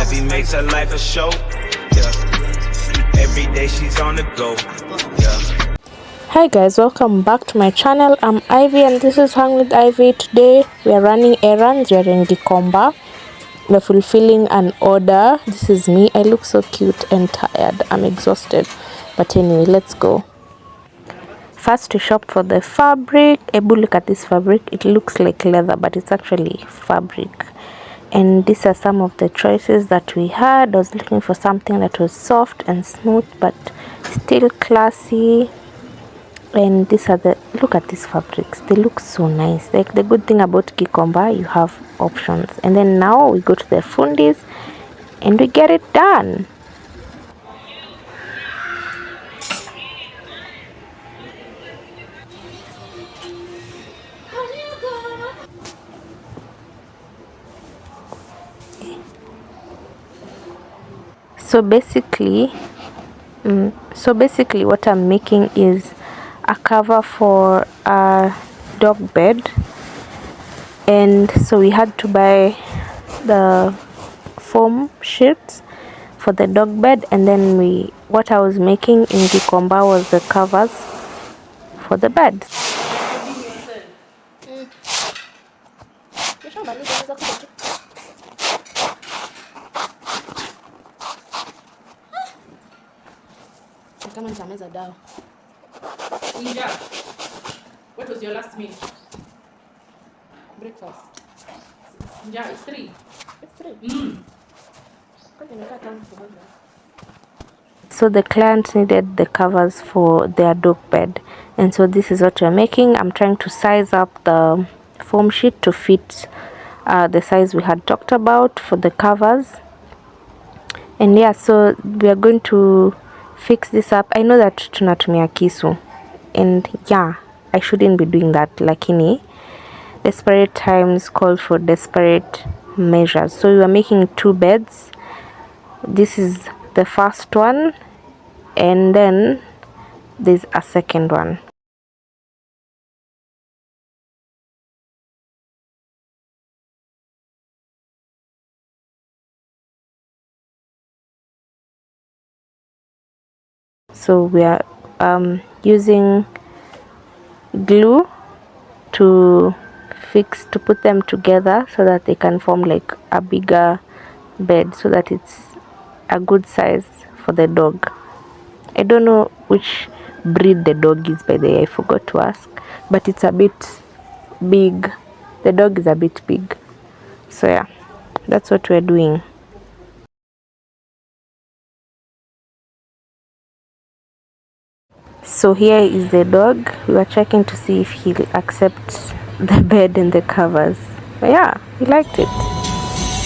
Ivy makes her life a show. Yeah. Every day she's on the go. Yeah. Hi guys, welcome back to my channel. I'm Ivy and this is Hang with Ivy. Today we are running errands. We are in Gikomba. We're fulfilling an order. This is me. I look so cute and tired. I'm exhausted. But anyway, let's go. First to shop for the fabric. Ebu, look at this fabric. It looks like leather, but it's actually fabric. And these are some of the choices that we had. I was looking for something that was soft and smooth, but still classy. And these are the, look at these fabrics, they look so nice. Like, the good thing about Gikomba, you have options. And then now we go to the fundis and we get it done. So basically what I'm making is a cover for a dog bed. And so we had to buy the foam sheets for the dog bed, and then what I was making in Gikomba was the covers for the bed. What was your last meal? Breakfast. Yeah, it's 3. It's 3. So the client needed the covers for their dog bed, and so this is what we're making. I'm trying to size up the foam sheet to fit the size we had talked about for the covers. And yeah, so we are going to fix this up. I know that tunatumia kisu, and yeah, I shouldn't be doing that, lakini desperate times call for desperate measures. So we are making 2 beds. This is the first one, and then there's a second one. So we are using glue to put them together so that they can form like a bigger bed, so that it's a good size for the dog. I don't know which breed the dog is, by the way, I forgot to ask, but it's a bit big. The dog is a bit big. So yeah, that's what we're doing. So here is the dog. We were checking to see if he'll accept the bed and the covers. But yeah, he liked it.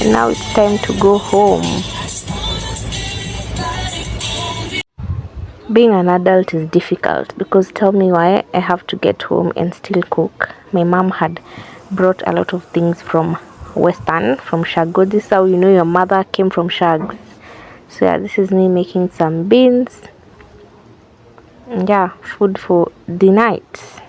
And now it's time to go home. Being an adult is difficult, because tell me why I have to get home and still cook. My mom had brought a lot of things from Western, from Shago. This is how you know your mother came from Shags. So yeah, this is me making some beans. And yeah, food for the night.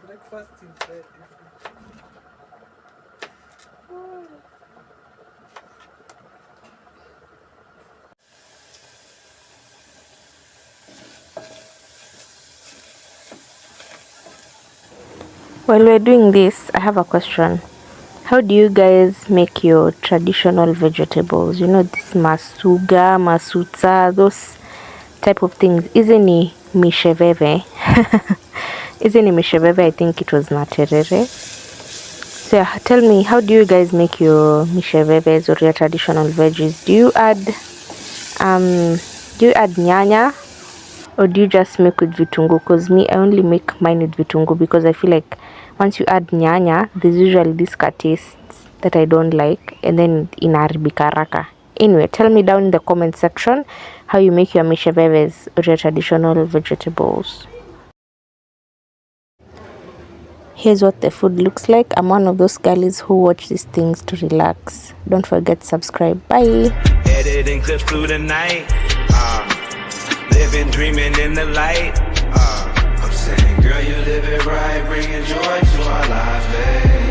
Breakfast in bed. While we're doing this, I have a question. How do you guys make your traditional vegetables? You know, this masuga, masuta, those type of things. Isn't it misheveve? Isn't it misheveve? I think it was naterere. So yeah, tell me, how do you guys make your misheveves or your traditional veggies? Do you add Do you add nyanya or do you just make with vitungu? Because me, I only make mine with vitungu because I feel like once you add nyanya, there's usually this taste that I don't like, and then inaharibika haraka. Anyway, tell me down in the comment section how you make your misheveves or your traditional vegetables. Here's what the food looks like. I'm one of those girlies who watch these things to relax. Don't forget to subscribe. Bye. Editing clips through the night. Living, dreaming in the light. I'm saying, girl, you live it right, bringing joy to our lives, babe.